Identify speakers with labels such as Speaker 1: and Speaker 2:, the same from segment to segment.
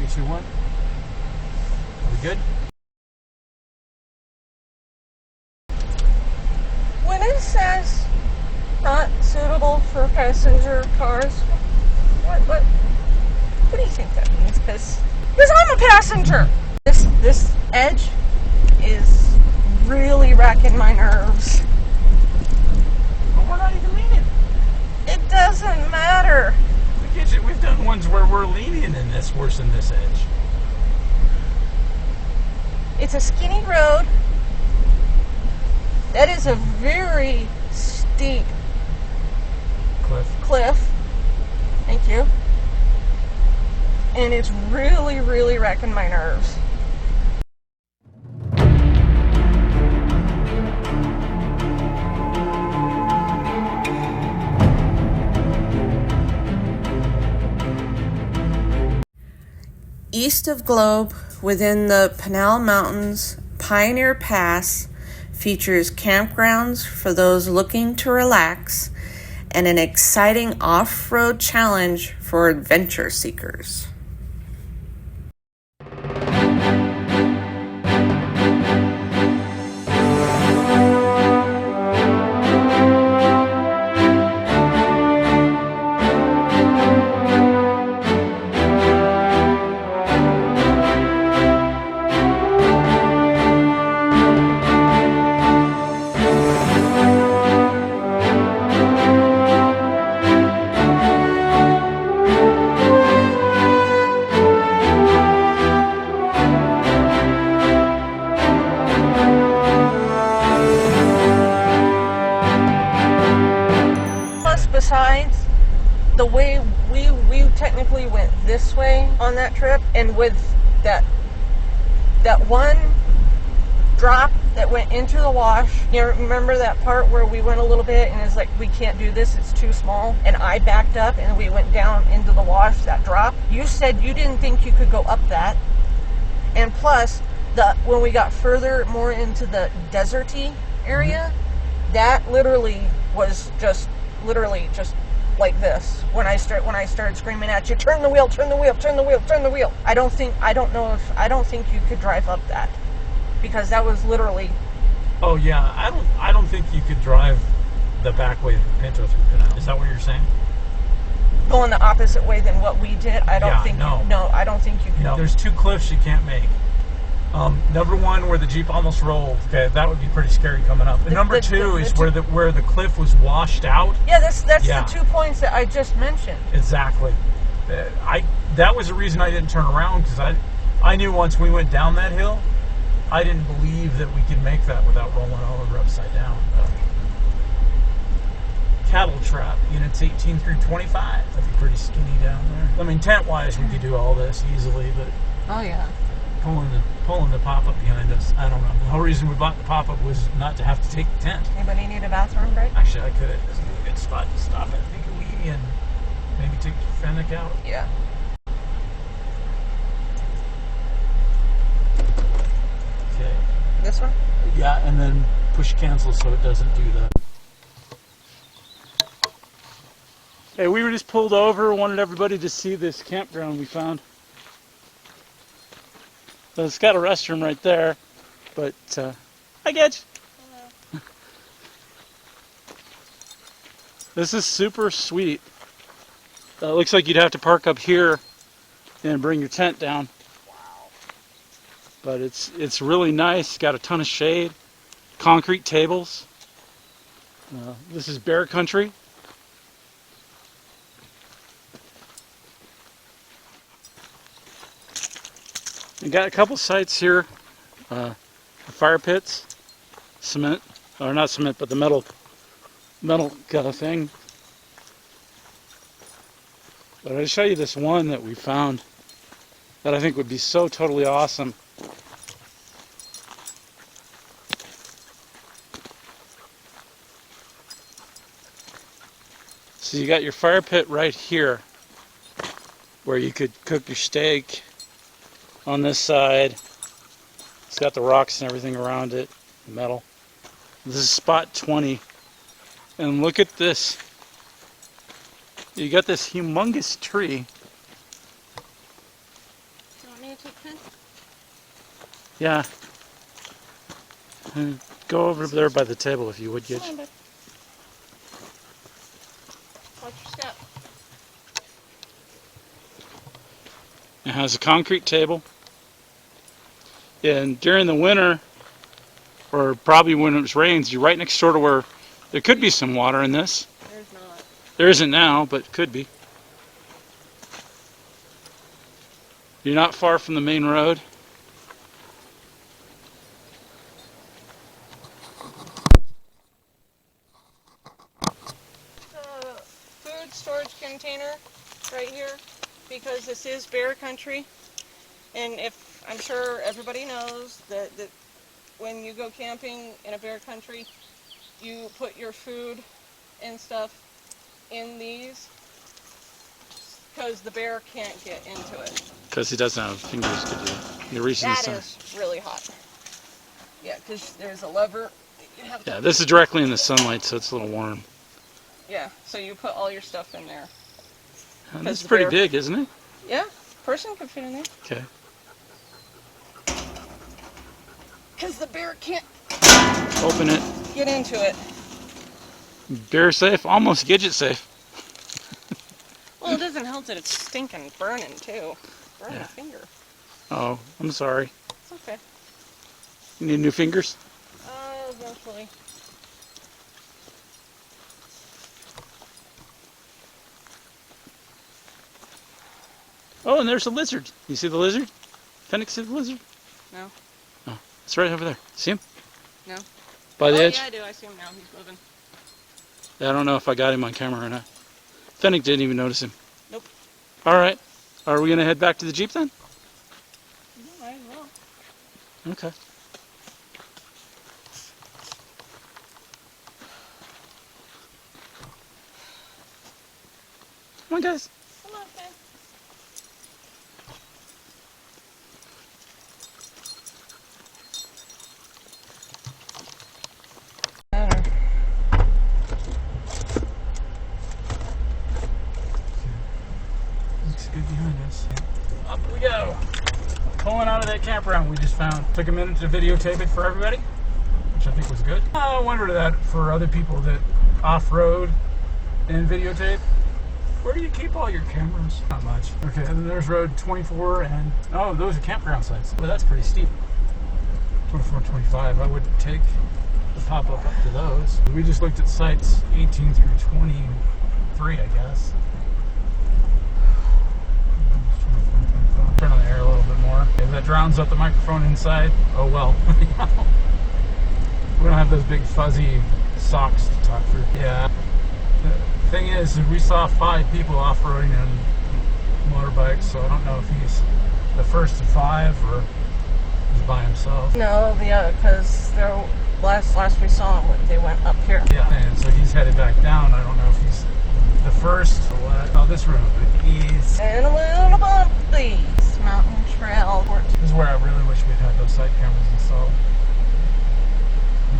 Speaker 1: get you one. Are we good?
Speaker 2: When it says not suitable for passenger cars, what do you think that means? Because I'm a passenger. This edge is really wrecking my nerves.
Speaker 1: But we're not even leaning.
Speaker 2: It doesn't matter.
Speaker 1: We've done ones where we're leaning in this worse than this edge.
Speaker 2: It's a skinny road. That is a very steep cliff. Thank you. And it's really, really wrecking my nerves. East of Globe, within the Pinal Mountains, Pioneer Pass features campgrounds for those looking to relax and an exciting off-road challenge for adventure seekers. Besides, the way we technically went this way on that trip, and with that one drop that went into the wash, you remember that part where we went a little bit and it's like, we can't do this, it's too small, and I backed up and we went down into the wash, that drop. You said you didn't think you could go up that, and plus when we got further more into the deserty area, that literally was just like this. When I started screaming at you, turn the wheel, turn the wheel, turn the wheel, turn the wheel. I don't think you could drive up that, because that was literally.
Speaker 1: Oh yeah, I don't think you could drive the back way from Pinto through Pinal. Is that what you're saying?
Speaker 2: Going the opposite way than what we did, I don't think you could.
Speaker 1: No, there's two cliffs you can't make. Number one, where the Jeep almost rolled. Okay, that would be pretty scary coming up. And number two is where the cliff was washed out.
Speaker 2: Yeah, that's the 2 points that I just mentioned.
Speaker 1: Exactly. That was the reason I didn't turn around, because I knew once we went down that hill, I didn't believe that we could make that without rolling over upside down. Cattle trap, units 18 through 25. That'd be pretty skinny down there. I mean, tent-wise, we could do all this easily, but
Speaker 2: oh yeah.
Speaker 1: Pulling the pop-up behind us, I don't know. The whole reason we bought the pop-up was not to have to take the tent.
Speaker 2: Anybody need a bathroom break?
Speaker 1: Actually, I could. This is a good spot to stop at. Take a wee and maybe take Fennec out.
Speaker 2: Yeah.
Speaker 1: Okay.
Speaker 2: This one?
Speaker 1: Yeah, and then push cancel so it doesn't do that. Hey, we were just pulled over. Wanted everybody to see this campground we found. So it's got a restroom right there, but I get you. Hello. This is super sweet. It looks like you'd have to park up here and bring your tent down. Wow. But it's really nice. Got a ton of shade, concrete tables. This is bear country. We got a couple sites here, fire pits, cement, or not cement, but the metal kind of thing. But I'll show you this one that we found that I think would be so totally awesome. So you got your fire pit right here, where you could cook your steak. On this side, it's got the rocks and everything around it, the metal. This is spot 20. And look at this. You got this humongous tree
Speaker 2: You want me to take pen?
Speaker 1: Yeah. Go over there by the table if you would, Gidge.
Speaker 2: Come on, bud. Watch your step.
Speaker 1: It has a concrete table. And during the winter, or probably when it rains, you're right next door to where there could be some water in this.
Speaker 2: There's not.
Speaker 1: There isn't now, but could be. You're not far from the main road.
Speaker 2: The food storage container right here, because this is bear country, and if I'm sure everybody knows that when you go camping in a bear country, you put your food and stuff in these because the bear can't get into it.
Speaker 1: Because he doesn't have fingers to do. You're reaching the
Speaker 2: That
Speaker 1: sun.
Speaker 2: is really hot. Yeah, because there's a lever that you have to.
Speaker 1: Yeah, this is directly in the sunlight, so it's a little warm.
Speaker 2: Yeah, so you put all your stuff in there.
Speaker 1: And it's pretty big, isn't it?
Speaker 2: Yeah, person can fit in there.
Speaker 1: Okay.
Speaker 2: Because the bear can't
Speaker 1: Open it.
Speaker 2: get into it.
Speaker 1: Bear safe? Almost Gidget safe.
Speaker 2: Well, it doesn't help that it's stinking burning too. Burn
Speaker 1: Yeah.
Speaker 2: my finger.
Speaker 1: Oh, I'm sorry.
Speaker 2: It's okay.
Speaker 1: You need new fingers?
Speaker 2: Eventually.
Speaker 1: Oh, and there's a lizard. You see the lizard? Fennec see the lizard?
Speaker 2: No.
Speaker 1: Oh, it's right over there. See him?
Speaker 2: No.
Speaker 1: By the edge?
Speaker 2: Yeah, I do. I see him now. He's moving.
Speaker 1: I don't know if I got him on camera or not. Fennec didn't even notice him.
Speaker 2: Nope.
Speaker 1: All right. Are we going to head back to the Jeep then?
Speaker 2: No, I will.
Speaker 1: Okay. Come on, guys.
Speaker 2: Come on, Ben.
Speaker 1: Looks good behind us. Up we go. Pulling out of that campground we just found. Took a minute to videotape it for everybody, which I think was good. I wondered that for other people that off-road and videotape. Where do you keep all your cameras? Not much. Okay, and then there's road 24 and, oh, those are campground sites. But that's pretty steep. 24, 25. I would take the pop-up up to those. We just looked at sites 18 through 23, I guess. Turn on the air a little bit more. If that drowns out the microphone inside, oh well. We don't have those big fuzzy socks to talk through. Yeah. The thing is, we saw 5 people off-roading on motorbikes, so I don't know if he's the first of 5 or he's by himself.
Speaker 2: No, yeah, because last we saw him, they went up here.
Speaker 1: Yeah, and so he's headed back down. I don't know if he's the first or what. Oh, this road, but he's...
Speaker 2: And a little bumpy mountain trail.
Speaker 1: This is where I really wish we'd had those side cameras installed.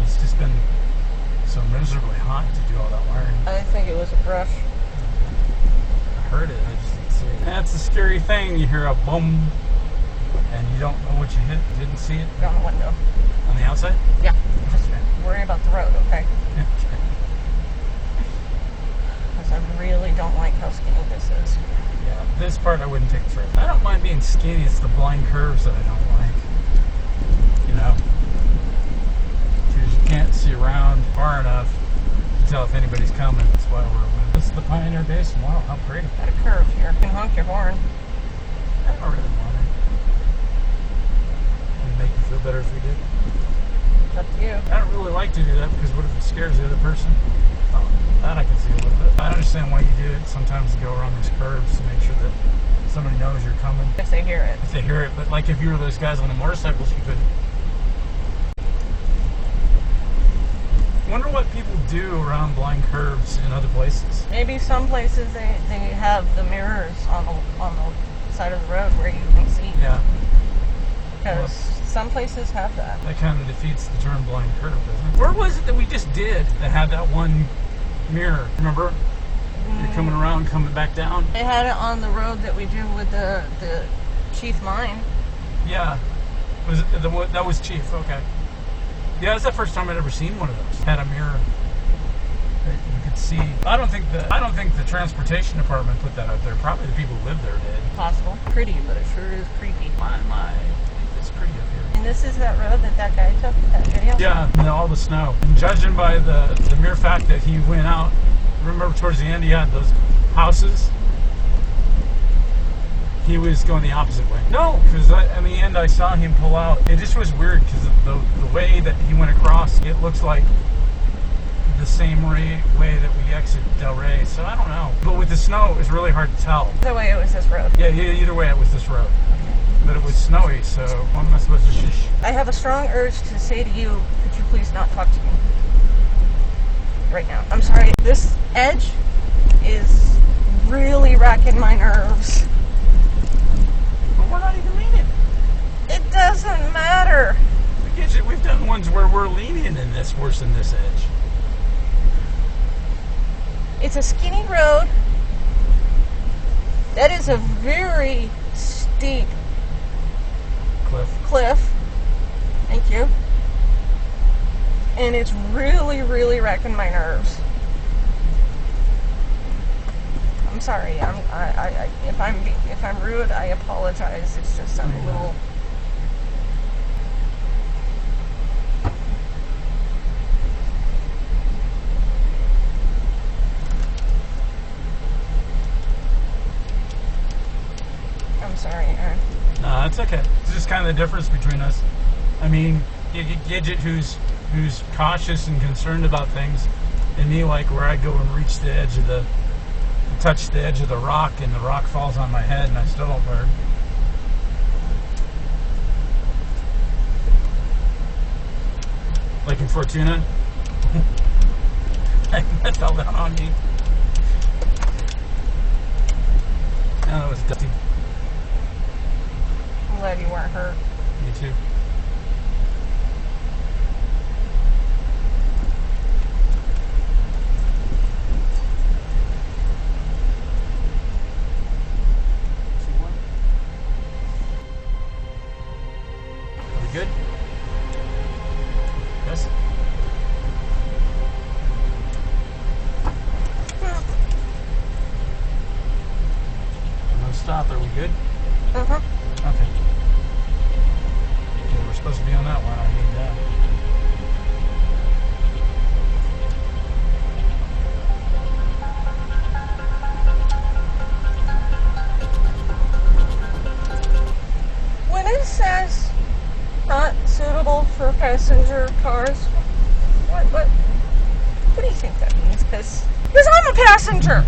Speaker 1: It's just been so miserably hot to do all that wiring.
Speaker 2: I think it was a brush.
Speaker 1: I heard it, I just didn't see it. That's a scary thing. You hear a boom, and you don't know what you hit. Didn't see it.
Speaker 2: On the window.
Speaker 1: On the outside?
Speaker 2: Yeah. Just worry about the road, okay?
Speaker 1: Okay.
Speaker 2: Because I really don't like how skinny this is.
Speaker 1: Yeah, this part I wouldn't take the trip. I don't mind being skinny, it's the blind curves that I don't like. You know? Because you can't see around far enough to tell if anybody's coming. That's why this is the Pioneer Basin. Wow, how pretty.
Speaker 2: Got a curve here. You can honk your horn.
Speaker 1: I don't really want it. Would it make you feel better if we did?
Speaker 2: It's up to you.
Speaker 1: I don't really like to do that because what if it scares the other person? Oh, that I can see a little bit. I understand why you do it. Sometimes you go around these curves to make sure that somebody knows you're coming.
Speaker 2: If they hear it.
Speaker 1: If they hear it, but like if you were those guys on the motorcycles, you couldn't. I wonder what people do around blind curves in other places.
Speaker 2: Maybe some places they have the mirrors on the side of the road where you can see.
Speaker 1: Yeah.
Speaker 2: Because some places have that.
Speaker 1: That kind of defeats the term blind curve, doesn't it? Where was it that we just did that had that one mirror? Remember? You're coming around, coming back down.
Speaker 2: They had it on the road that we do with the Chief Mine.
Speaker 1: Yeah. That was Chief, okay. Yeah, that's the first time I'd ever seen one of those. Had a mirror that you could see. I don't think the transportation department put that up there. Probably the people who live there did.
Speaker 2: Possible. Pretty, but it sure is creepy.
Speaker 1: My, it's pretty up here.
Speaker 2: And this is that road that guy took, that video?
Speaker 1: Yeah, and all the snow. And judging by the mere fact that he went out, remember towards the end he had those houses? He was going the opposite way. No, because in the end I saw him pull out. It just was weird because the way that he went across, it looks like the same way that we exit Del Rey. So I don't know. But with the snow, it was really hard to tell.
Speaker 2: Either way, it was this road.
Speaker 1: Yeah, either way it was this road. But it was snowy, so what am I supposed to shish?
Speaker 2: I have a strong urge to say to you, could you please not talk to me right now? I'm sorry. This edge is really racking my nerves.
Speaker 1: But we're not even leaning.
Speaker 2: It doesn't matter.
Speaker 1: We've done ones where we're leaning in this worse than this edge.
Speaker 2: It's a skinny road. That is a very steep cliff. Thank you. And it's really, really wrecking my nerves. I'm sorry. If I'm rude, I apologize. It's just I'm a little. I'm sorry, Aaron.
Speaker 1: No, that's okay. It's just kind of the difference between us. I mean, you get Gidget who's cautious and concerned about things, and me like where I go and reach the edge of touch the edge of the rock, and the rock falls on my head, and I still don't burn. Like in Fortuna, that fell down on me. That was dusty.
Speaker 2: I'm glad you weren't hurt.
Speaker 1: Me too. Are we good? Yes? No stop. Are we good?
Speaker 2: Uh-huh.
Speaker 1: Okay. Yeah, we're supposed to be on that one. I need that.
Speaker 2: When it says not suitable for passenger cars, what do you think that means? Because I'm a passenger.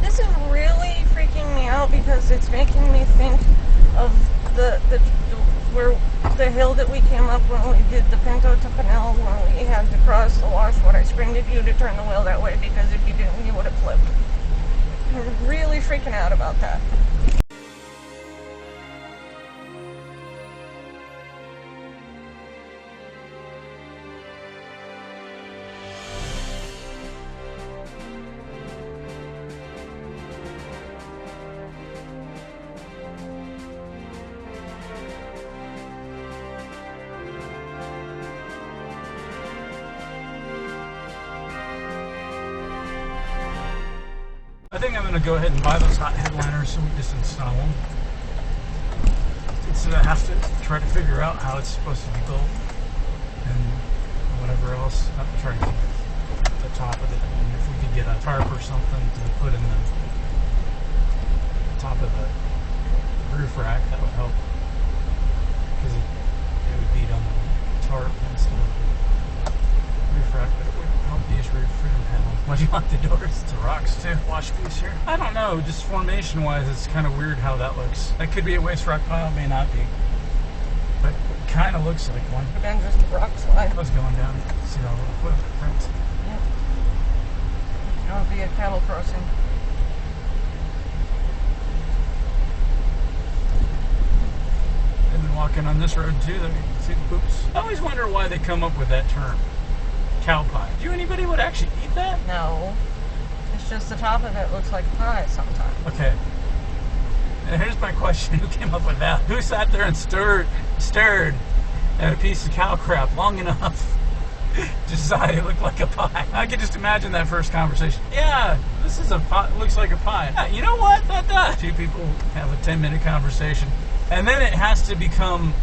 Speaker 2: This is really freaking me out because it's making me think of the hill that we came up when we did the Pinto to Pinal, when we had to cross the wash. What I screamed at you to turn the wheel that way, because if you didn't, you would have flipped. I'm really freaking out about that.
Speaker 1: gonna go ahead and buy those hot headliners so we just install them. Instead I have to try to figure out how it's supposed to be built and whatever else. I have to try to get the top of it. I mean, if we could get a tarp or something to put in the top of the roof rack, that would help. Because it would beat on the tarp instead of the roof rack, but it would help these roof panels. Why do you want the doors? It's the rocks too. Wash piece here. I don't know, just formation wise, it's kind of weird how that looks. That could be a waste rock pile, may not be. But it kind of looks like one.
Speaker 2: Again, just a rock slide.
Speaker 1: I was going down, see all the footprints.
Speaker 2: Yep. That would be a cattle crossing.
Speaker 1: And then walking on this road too, that you can see the poops. I always wonder why they come up with that term. Cow pie. Do anybody would actually eat that?
Speaker 2: No. It's just the top of it looks like pie sometimes.
Speaker 1: Okay. And here's my question. Who came up with that? Who sat there and stared at a piece of cow crap long enough to decide it looked like a pie? I could just imagine that first conversation. Yeah, this is a pie. Looks like a pie. Yeah, you know what? That does. Two people have a 10-minute conversation. And then it has to become,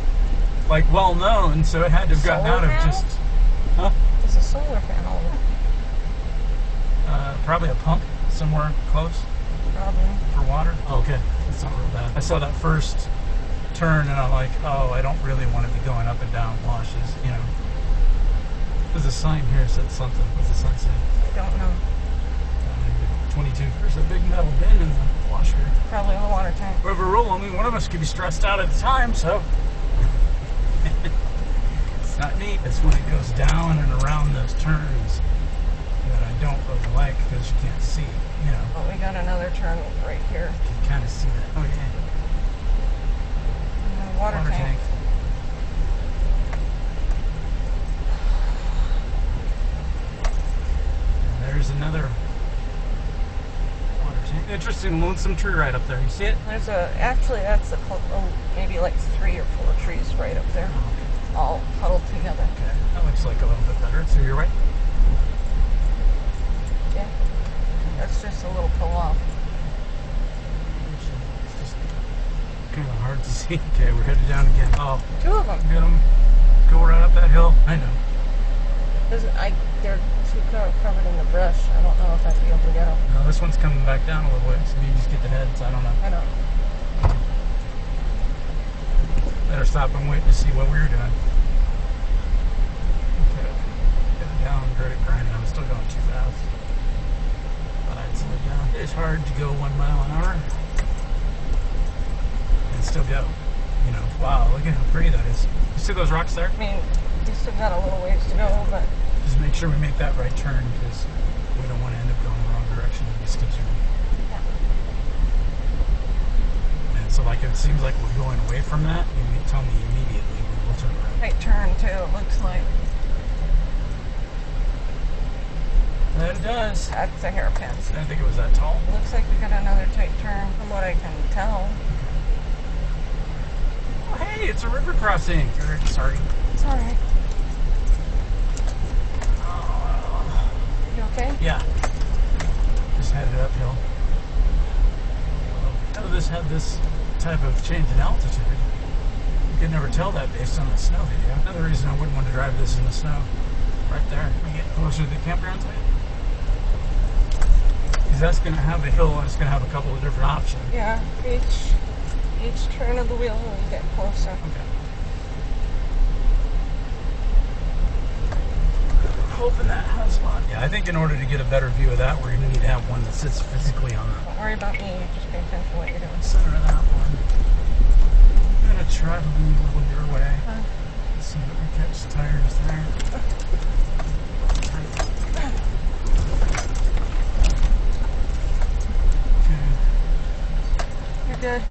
Speaker 1: like, well-known, so it had to have gotten out of just... Huh?
Speaker 2: It's a solar panel.
Speaker 1: Probably a pump somewhere close.
Speaker 2: Probably.
Speaker 1: For water? Oh, okay. That's not real bad. I saw that first turn and I'm like, oh, I don't really want to be going up and down washes, you know. There's a sign here that said something. What's the sign say?
Speaker 2: I don't know.
Speaker 1: 22. There's a big metal bin in the washer.
Speaker 2: Probably in the water tank.
Speaker 1: We have a rule. I mean, one of us could be stressed out at the time, so. It's not neat. It's when it goes down and around those turns that I don't really like because you can't see, you know.
Speaker 2: Oh, we got another turn right here.
Speaker 1: You can kind of see that. Oh, yeah.
Speaker 2: And the water tank.
Speaker 1: And there's another water tank. Interesting lonesome tree right up there. You see it?
Speaker 2: There's actually that's maybe like 3 or 4 trees right up there.
Speaker 1: Oh, okay.
Speaker 2: All huddled together.
Speaker 1: Okay, that looks like a little bit better. So you're right?
Speaker 2: Yeah. That's just a little pull off.
Speaker 1: It's just kind of hard to see. Okay, we're headed down again. Oh,
Speaker 2: 2 of them.
Speaker 1: get them. Go right up that hill. I know.
Speaker 2: They're too covered in the brush. I don't know if I'd be able to get them.
Speaker 1: No, this one's coming back down a little ways. So you just get the heads. I don't know.
Speaker 2: I know.
Speaker 1: Better stop and wait to see what we were doing. Okay. Getting down, grinding. I'm still going too fast. But I'd slow down. It's hard to go 1 mile an hour and still go. You know, wow, look at how pretty that is. You see those rocks there?
Speaker 2: I mean, we still got a little ways to go, but
Speaker 1: Just make sure we make that right turn because we don't want to end up going the wrong direction and be skid steering. So like it seems like we're going away from that, you can tell me immediately when we'll turn around.
Speaker 2: right turn too, it looks like.
Speaker 1: That it does.
Speaker 2: That's a hairpin.
Speaker 1: I didn't think it was that tall.
Speaker 2: It looks like we got another tight turn from what I can tell.
Speaker 1: Oh hey, it's a river crossing. Sorry.
Speaker 2: It's alright.
Speaker 1: Oh.
Speaker 2: You okay?
Speaker 1: Yeah. Just headed uphill. How this had this type of change in altitude. You could never tell that based on the snow video. Another reason I wouldn't want to drive this in the snow. Right there. We get closer to the campground site. Because that's going to have a hill and it's going to have a couple of different options.
Speaker 2: Yeah, each turn of the wheel when you get closer.
Speaker 1: Okay. Hoping that has a lot. Yeah, I think in order to get a better view of that, we're going to need to have one that sits physically on the
Speaker 2: Don't worry about me, just pay attention to what you're doing.
Speaker 1: center of that one. I'm going to try to lean a little your way. So that we catch the tires there. Okay.
Speaker 2: You're good.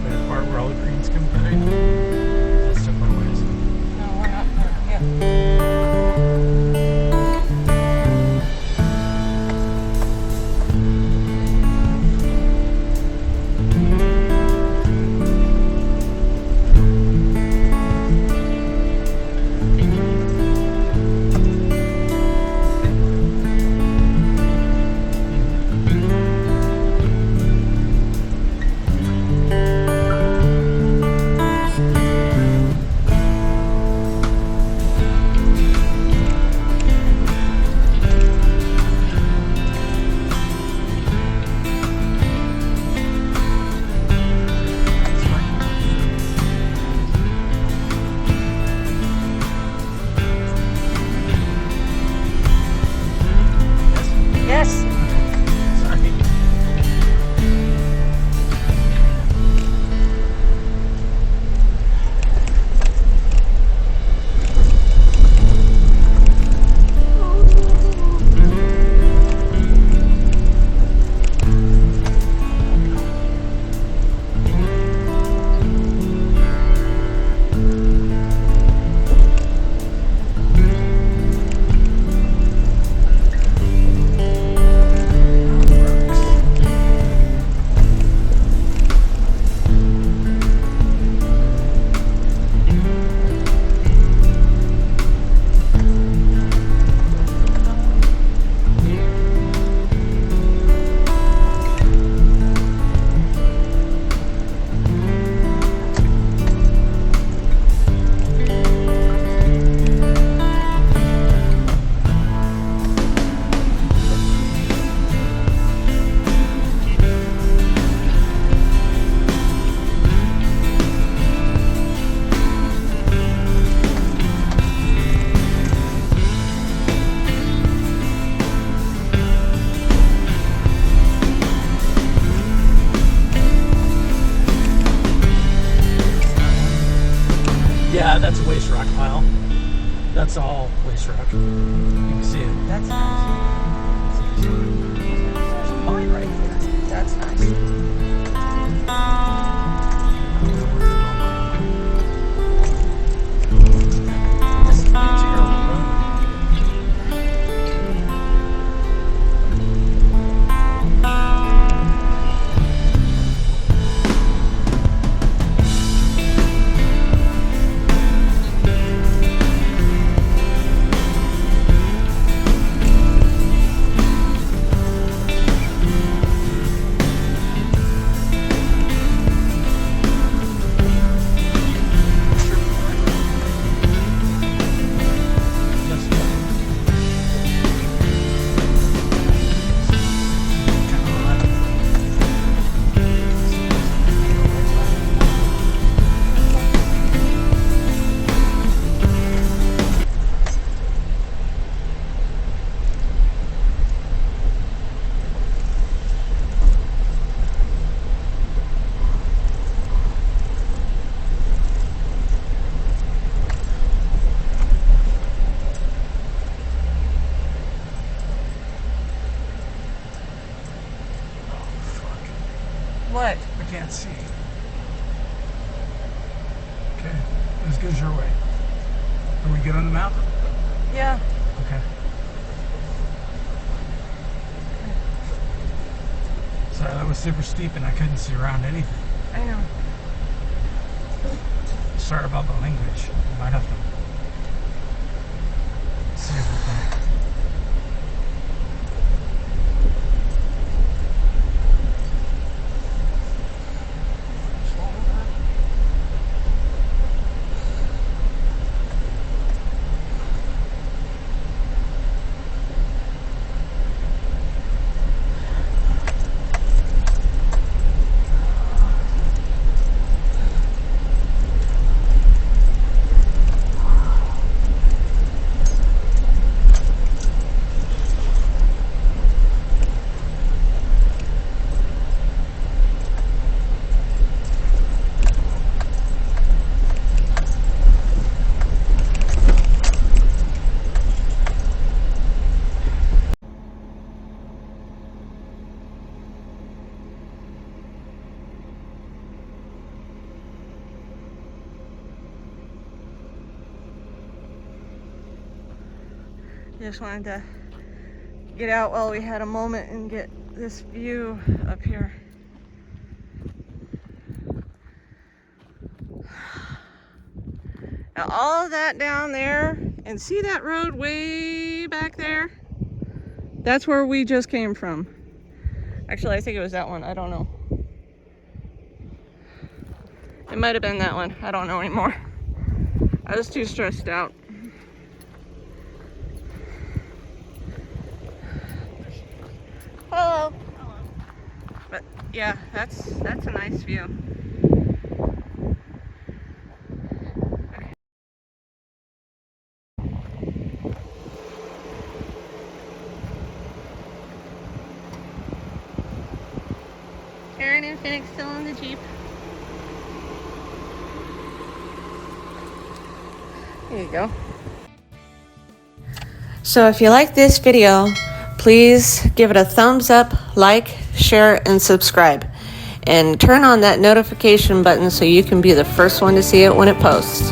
Speaker 1: That part where all the greens come through. That's still quite a ways.
Speaker 2: No, we're not there yet.
Speaker 1: That's all waste rock. You can see it.
Speaker 2: That's nice. There's a pine right there. That's nice. This is terrible. What?
Speaker 1: I can't see. Okay, as good as your way. Are we good on the map?
Speaker 2: Yeah.
Speaker 1: Okay. Sorry, that was super steep and I couldn't see around anything.
Speaker 2: I know.
Speaker 1: Sorry about the language. I might have to see if we can.
Speaker 2: Just wanted to get out while we had a moment and get this view up here. Now all of that down there, and see that road way back there? That's where we just came from. Actually, I think it was that one. I don't know. It might have been that one. I don't know anymore. I was too stressed out. Hello. Hello. But yeah, that's a nice view. Aaron and Phoenix still in the Jeep. There you go. So if you like this video, please give it a thumbs up, like, share, and subscribe. And turn on that notification button so you can be the first one to see it when it posts.